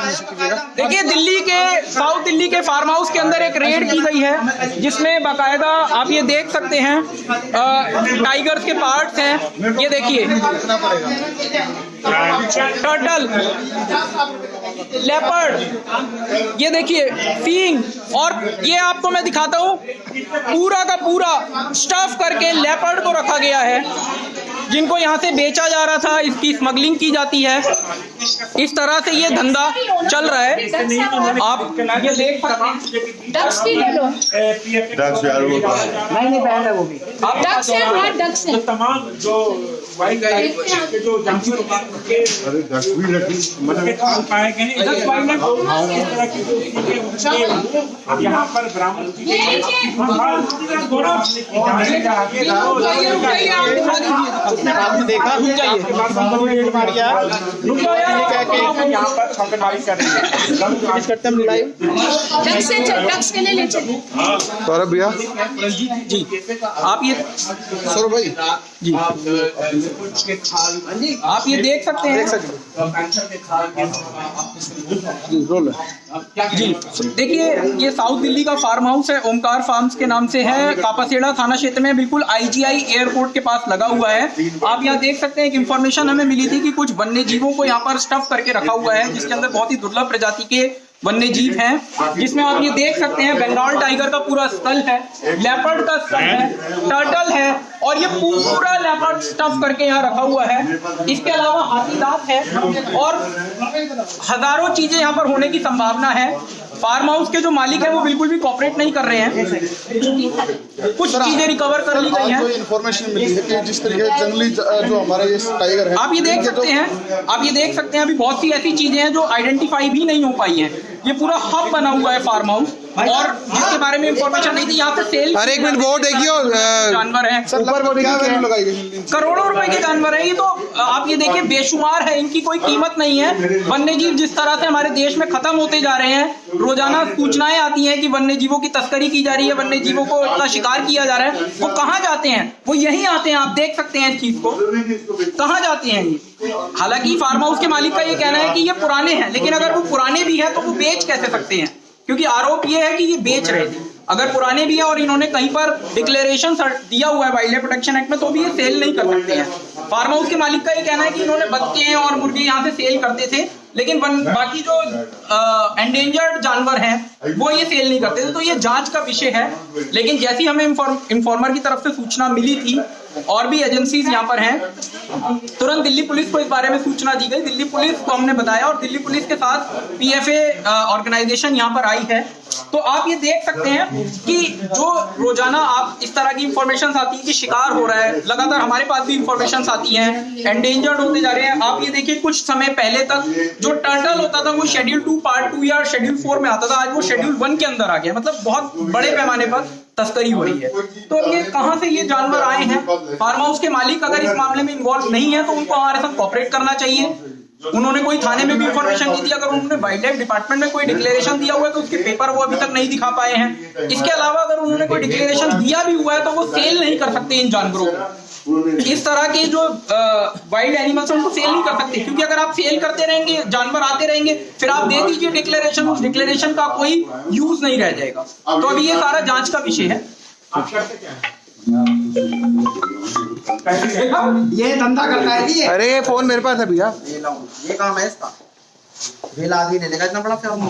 देखिए दिल्ली के साउथ दिल्ली के फार्म हाउस के अंदर एक रेड की गई है जिसमें बाकायदा आप ये देख सकते हैं टाइगर्स के पार्ट्स हैं। ये देखिए टर्टल, लेपर्ड, ये देखिए सींग, और ये आपको मैं दिखाता हूँ पूरा का पूरा स्टफ करके लेपर्ड को रखा गया है जिनको यहाँ से बेचा जा रहा था, इसकी स्मगलिंग की जाती है। इस तरह से ये धंधा चल रहा है। आप ये देख सकते हैं। डक्स की ले लो। डक्स यार वो नहीं पहन है वो भी। डक्स है, हाँ डक्स है। तमाम जो वाइल्ड लाइफ के जो जानवर के अरे डक्स भी रखी मतलब पाए गए हैं, इस तरह की जो चीजें यहाँ पर बरामद की गई आपने देखा, रुक जाइए, यहाँ पर छापेमारी कर रही है। डक्स के लिए ले चलिए। सौरभ भैया जी आप ये सौरभ भाई जी आप ये देख सकते हैं जी। देखिए ये साउथ दिल्ली का फार्म हाउस है, ओमकार फार्म्स के नाम से है, कापासेड़ा थाना क्षेत्र में बिल्कुल IGI एयरपोर्ट के पास लगा हुआ है। आप यहाँ देख सकते हैं कि इंफॉर्मेशन हमें मिली थी कि कुछ वन्य जीवों को यहाँ पर स्टफ करके रखा हुआ है जिसके अंदर बहुत ही दुर्लभ प्रजाति के वन्य जीव हैं, जिसमें आप ये देख सकते हैं बंगाल टाइगर का पूरा स्कल है, लेपर्ड का स्कल है, टर्टल है, और ये पूरा लेपर्ड स्टफ करके यहाँ रखा हुआ है। इसके अलावा हाथी दांत है और हजारों चीजें यहाँ पर होने की संभावना है। फार्म हाउस के जो मालिक हैं वो बिल्कुल भी कोऑपरेट नहीं कर रहे हैं। कुछ चीजें रिकवर कर ली गई हैं। इन्फॉर्मेशन मिली है कि जिस तरीके से जंगली जो हमारा ये टाइगर है, आप ये देख सकते हैं, आप ये देख सकते हैं अभी बहुत सी ऐसी चीजें हैं जो आइडेंटिफाई भी नहीं हो पाई हैं। ये पूरा हब बना हुआ है फार्म हाउस और जिसके बारे में इंफॉर्मेशन नहीं थी। यहाँ पे सेल, अरे एक मिनट वो देखियो जानवर हैं, करोड़ों रुपए के जानवर हैं। ये तो आप ये देखिए बेशुमार है, इनकी कोई कीमत नहीं है। वन्य जीव जिस तरह से हमारे देश में खत्म होते जा रहे हैं, रोजाना सूचनाएं आती हैं कि वन्य जीवों की तस्करी की जा रही है, वन्य जीवों को इतना शिकार किया जा रहा है। वो कहाँ जाते हैं? वो यहीं आते हैं। आप देख सकते हैं इस चीज को, कहाँ जाते हैं ये। हालांकि फार्म हाउस के मालिक का ये कहना है कि ये पुराने हैं, लेकिन अगर वो पुराने भी हैं तो वो बेच कैसे सकते हैं, क्योंकि आरोप ये है कि ये बेच रहे थे। अगर पुराने भी हैं और इन्होंने कहीं पर डिक्लेरेशन दिया हुआ है वाइल्ड लाइफ प्रोटेक्शन एक्ट में, तो भी ये सेल नहीं कर सकते हैं। फार्म हाउस के मालिक का ये कहना है कि इन्होंने बच्चे और मुर्गे यहाँ से सेल करते थे, लेकिन बाकी जो एंडेंजर्ड जानवर हैं वो ये सेल नहीं करते थे। तो ये जांच का विषय है। लेकिन जैसी हमें इंफॉर्मर की तरफ से सूचना मिली थी, और भी एजेंसीज यहाँ पर हैं, तुरंत दिल्ली पुलिस को इस बारे में सूचना दी गई। दिल्ली पुलिस को हमने बताया और दिल्ली पुलिस के साथ PFA ऑर्गेनाइजेशन यहाँ पर आई है। तो आप ये देख सकते हैं कि जो रोजाना आप इस तरह की इंफॉर्मेशन आती है कि शिकार हो रहा है, लगातार हमारे पास भी इंफॉर्मेशन आती हैं, एंडेंजर्ड होते जा रहे हैं। आप ये देखिए कुछ समय पहले तक जो टर्टल होता था वो शेड्यूल 2 पार्ट 2 या शेड्यूल 4 में आता था, आज वो शेड्यूल 1 के अंदर आ गया। मतलब बहुत बड़े पैमाने पर तस्करी हो रही है। तो ये कहां से ये जानवर आए हैं? फार्म हाउस के मालिक अगर इस मामले में इन्वॉल्व नहीं है तो उनको हमारे साथ कोऑपरेट करना चाहिए। उन्होंने कोई थाने में भी इंफॉर्मेशन नहीं दी। अगर उन्होंने वाइल्ड लाइफ डिपार्टमेंट में कोई डिक्लेरेशन दिया हुआ है तो उसके पेपर वो अभी तक नहीं दिखा पाए हैं। इसके अलावा अगर उन्होंने कोई डिक्लेरेशन दिया भी हुआ है तो वो सेल नहीं कर सकते इन जानवरों को। इस तरह के जो वाइल्ड एनिमल्स हैं उनको सेल नहीं कर सकते, क्योंकि अगर आप सेल करते रहेंगे, जानवर आते रहेंगे, फिर आप दे दीजिए डिक्लेरेशन, उस डिक्लेरेशन का कोई यूज नहीं रह जाएगा। तो अभी ये सारा जांच का विषय है। ये धंधा करता है ये। अरे ये फोन मेरे पास है भैया, ये काम है इसका। बिल आदमी ने लेगा इतना बड़ा फॉर्म।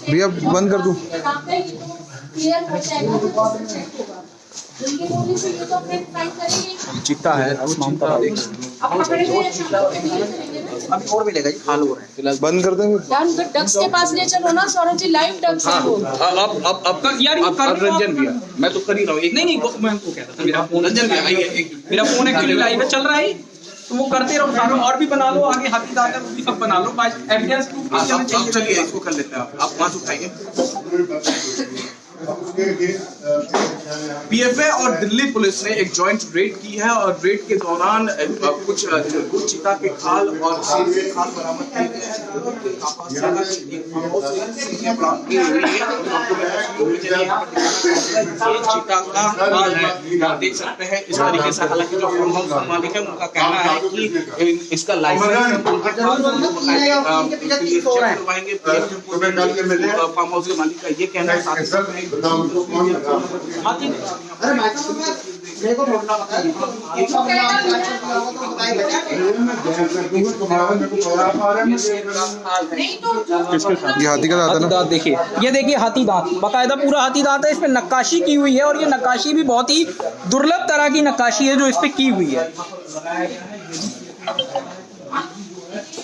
भैया बंद कर दूं। चिट्टा है अभी और मिलेगा जी, हाल हो रहा है। बंद कर देंगे। डक्स के पास ले चलो ना सौरभ जी, लाइव डक्स है वो। अब यार रंजन भैया, मैं तो कर ही रहा हूँ। नहीं मैं तो कहता था मेरा फोन, रंजन भैया मेरा फोन एक्चुअली लाइव चल रहा है, तो वो करते रहो सारों, और भी बना लो आगे, हाथी दांत है वो भी सब बना लो। एविडेंस प्रूफ चलिए इसको कर लेते हैं। आप वहां से उठाएंगे। पीएफए और दिल्ली पुलिस ने एक जॉइंट रेड की है और रेड के दौरान कुछ चीता के खाल और शेर के खाल बरामद किए गए हैं। चीता का खाल है, आप देख सकते हैं इस तरीके से। हालांकि जो फार्म हाउस का मालिक है उनका कहना है कि इसका लाइसेंस करवाएंगे। फार्म हाउस के मालिक का ये कहना है। मेरे को बोलना ये हाथी का दांत है ना? दांत देखिए, ये देखिए हाथी दांत, बकायदा पूरा हाथी दांत है। इस पे नक्काशी की हुई है और ये नक्काशी भी बहुत ही दुर्लभ तरह की नक्काशी है जो इस पे की हुई है।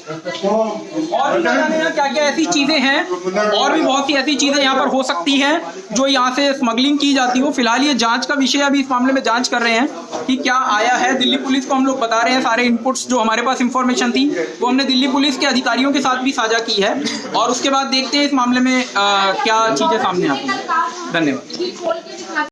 और क्या क्या ऐसी चीजें हैं, और भी बहुत सी ऐसी चीजें यहाँ पर हो सकती हैं जो यहाँ से स्मगलिंग की जाती हो। फिलहाल ये जांच का विषय, अभी इस मामले में जांच कर रहे हैं कि क्या आया है। दिल्ली पुलिस को हम लोग बता रहे हैं सारे इनपुट्स, जो हमारे पास इंफॉर्मेशन थी वो हमने दिल्ली पुलिस के अधिकारियों के साथ भी साझा की है और उसके बाद देखते हैं इस मामले में क्या चीजें सामने आती हैं। धन्यवाद।